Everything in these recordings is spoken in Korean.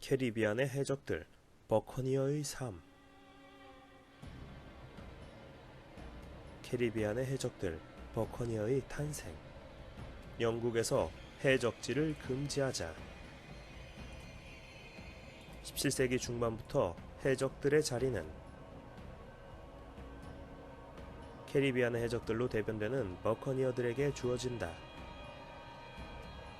캐리비안의 해적들, 버커니어의 삶. 캐리비안의 해적들, 버커니어의 탄생. 영국에서 해적지를 금지하자. 17세기 중반부터 해적들의 자리는 캐리비안의 해적들로 대변되는 버커니어들에게 주어진다.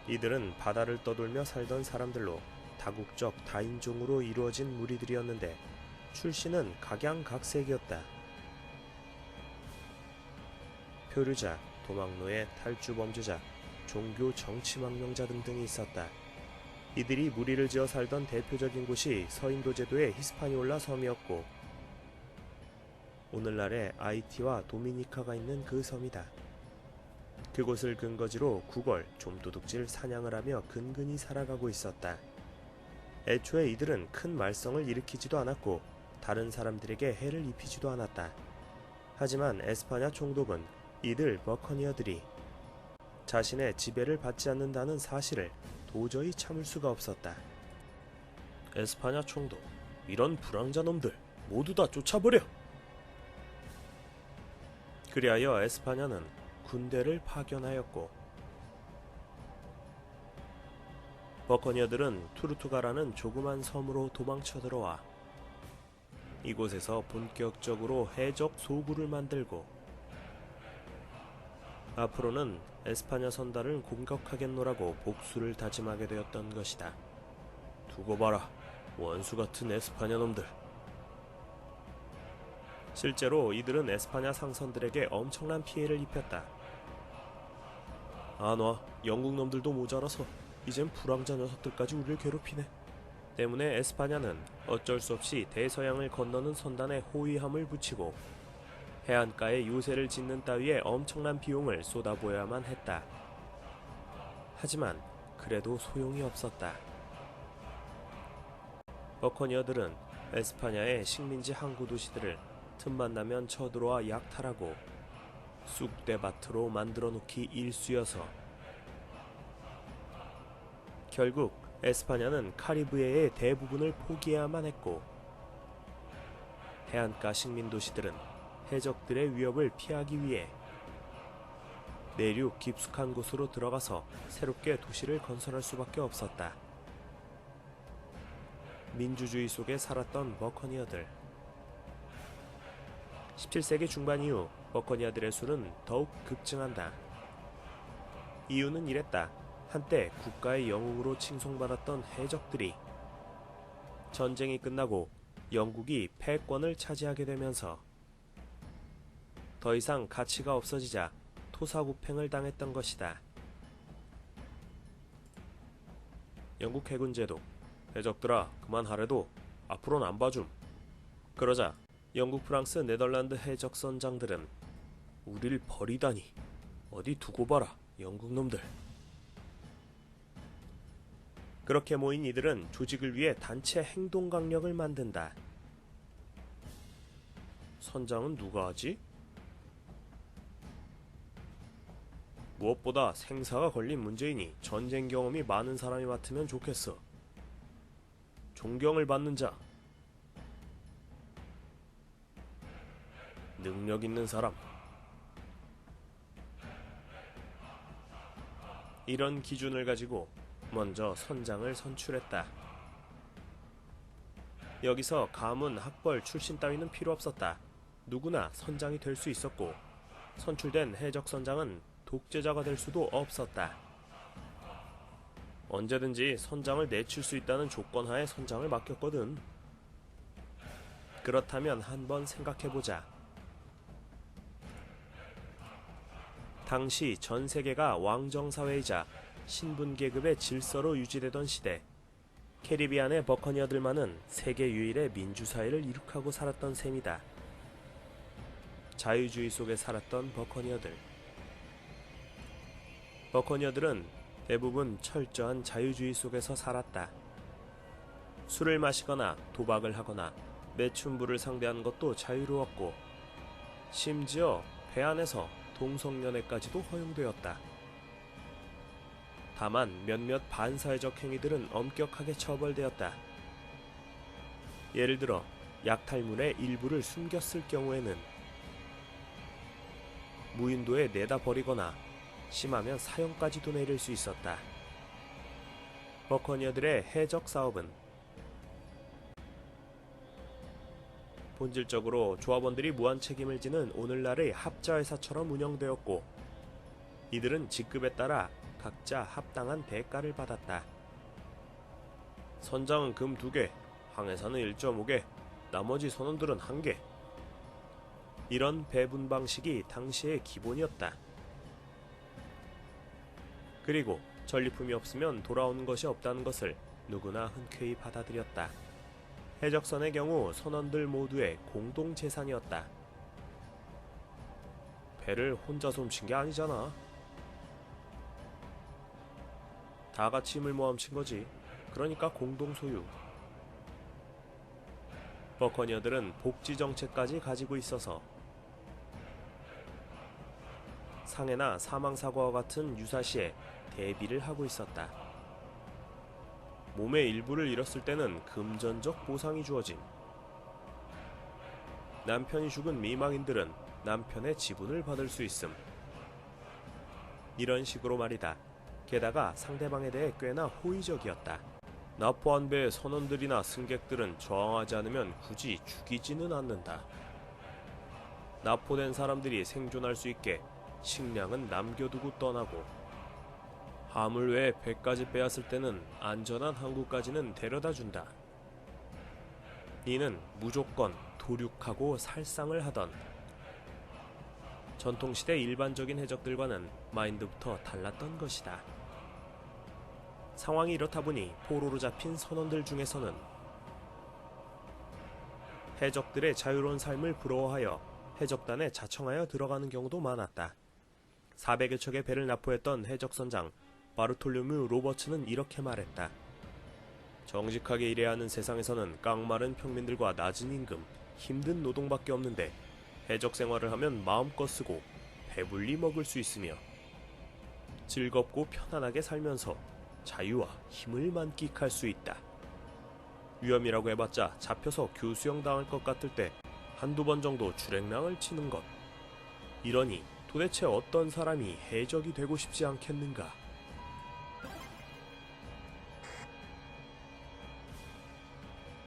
이들은 바다를 떠돌며 살던 사람들로 다국적 다인종으로 이루어진 무리들이었는데 출신은 각양각색이었다. 표류자, 도망노예, 탈주범죄자, 종교 정치망명자 등등이 있었다. 이들이 무리를 지어 살던 대표적인 곳이 서인도 제도의 히스파니올라 섬이었고 오늘날의 아이티와 도미니카가 있는 그 섬이다. 그곳을 근거지로 구걸, 좀도둑질, 사냥을 하며 근근히 살아가고 있었다. 애초에 이들은 큰 말썽을 일으키지도 않았고 다른 사람들에게 해를 입히지도 않았다. 하지만 에스파냐 총독은 이들 버커니어들이 자신의 지배를 받지 않는다는 사실을 도저히 참을 수가 없었다. 에스파냐 총독, 이런 불황자 놈들 모두 다 쫓아버려! 그리하여 에스파냐는 군대를 파견하였고 버커니어들은 투르투가라는 조그만 섬으로 도망쳐 들어와 이곳에서 본격적으로 해적 소굴을 만들고 앞으로는 에스파냐 선달을 공격하겠노라고 복수를 다짐하게 되었던 것이다. 두고 봐라, 원수 같은 에스파냐 놈들. 실제로 이들은 에스파냐 상선들에게 엄청난 피해를 입혔다. 안 와, 영국 놈들도 모자라서 이젠 불황자 녀석들까지 우리를 괴롭히네. 때문에 에스파냐는 어쩔 수 없이 대서양을 건너는 선단에 호위함을 붙이고 해안가에 요새를 짓는 따위에 엄청난 비용을 쏟아부어야만 했다. 하지만 그래도 소용이 없었다. 버커니어들은 에스파냐의 식민지 항구 도시들을 틈만 나면 쳐들어와 약탈하고 쑥대밭으로 만들어 놓기 일쑤여서 결국 에스파냐는 카리브해의 대부분을 포기해야만 했고 해안가 식민 도시들은 해적들의 위협을 피하기 위해 내륙 깊숙한 곳으로 들어가서 새롭게 도시를 건설할 수밖에 없었다. 민주주의 속에 살았던 버커니어들. 17세기 중반 이후 버커니어들의 수는 더욱 급증한다. 이유는 이랬다. 한때 국가의 영웅으로 칭송받았던 해적들이 전쟁이 끝나고 영국이 패권을 차지하게 되면서 더 이상 가치가 없어지자 토사구팽을 당했던 것이다. 영국 해군 제도, 해적들아 그만하래도 앞으로는 안 봐줌. 그러자 영국, 프랑스, 네덜란드 해적 선장들은 우릴 버리다니, 어디 두고 봐라 영국 놈들. 그렇게 모인 이들은 조직을 위해 단체 행동 강령을 만든다. 선장은 누가 하지? 무엇보다 생사가 걸린 문제이니 전쟁 경험이 많은 사람이 맡으면 좋겠어. 존경을 받는 자, 능력 있는 사람. 이런 기준을 가지고 먼저 선장을 선출했다. 여기서 가문, 학벌, 출신 따위는 필요 없었다. 누구나 선장이 될 수 있었고 선출된 해적 선장은 독재자가 될 수도 없었다. 언제든지 선장을 내칠 수 있다는 조건하에 선장을 맡겼거든. 그렇다면 한번 생각해보자. 당시 전 세계가 왕정사회이자 신분계급의 질서로 유지되던 시대, 캐리비안의 버커니어들만은 세계 유일의 민주사회를 이룩하고 살았던 셈이다. 자유주의 속에 살았던 버커니어들. 버커니어들은 대부분 철저한 자유주의 속에서 살았다. 술을 마시거나 도박을 하거나 매춘부를 상대하는 것도 자유로웠고 심지어 배 안에서 동성연애까지도 허용되었다. 다만 몇몇 반사회적 행위들은 엄격하게 처벌되었다. 예를 들어 약탈물의 일부를 숨겼을 경우에는 무인도에 내다 버리거나 심하면 사형까지도 내릴 수 있었다. 버커니어들의 해적 사업은 본질적으로 조합원들이 무한 책임을 지는 오늘날의 합자회사처럼 운영되었고, 이들은 직급에 따라 각자 합당한 대가를 받았다. 선장은 금 2개, 항해사는 1.5개, 나머지 선원들은 1개. 이런 배분 방식이 당시의 기본이었다. 그리고 전리품이 없으면 돌아오는 것이 없다는 것을 누구나 흔쾌히 받아들였다. 해적선의 경우 선원들 모두의 공동 재산이었다. 배를 혼자 훔친 게 아니잖아. 다 같이 힘을 모아 훔친 거지. 그러니까 공동 소유. 버커니어들은 복지 정책까지 가지고 있어서 상해나 사망사고와 같은 유사시에 대비를 하고 있었다. 몸의 일부를 잃었을 때는 금전적 보상이 주어짐. 남편이 죽은 미망인들은 남편의 지분을 받을 수 있음. 이런 식으로 말이다. 게다가 상대방에 대해 꽤나 호의적이었다. 납포한 배의 선원들이나 승객들은 저항하지 않으면 굳이 죽이지는 않는다. 납포된 사람들이 생존할 수 있게 식량은 남겨두고 떠나고, 화물 외에 배까지 빼앗을 때는 안전한 항구까지는 데려다 준다. 이는 무조건 도륙하고 살상을 하던 전통시대 일반적인 해적들과는 마인드부터 달랐던 것이다. 상황이 이렇다 보니 포로로 잡힌 선원들 중에서는 해적들의 자유로운 삶을 부러워하여 해적단에 자청하여 들어가는 경우도 많았다. 400여 척의 배를 납포했던 해적선장 바르톨로뮤 로버츠는 이렇게 말했다. 정직하게 일해야 하는 세상에서는 깡마른 평민들과 낮은 임금, 힘든 노동밖에 없는데 해적 생활을 하면 마음껏 쓰고 배불리 먹을 수 있으며 즐겁고 편안하게 살면서 자유와 힘을 만끽할 수 있다. 위험이라고 해봤자 잡혀서 교수형 당할 것 같을 때 한두 번 정도 출행랑을 치는 것. 이러니 도대체 어떤 사람이 해적이 되고 싶지 않겠는가?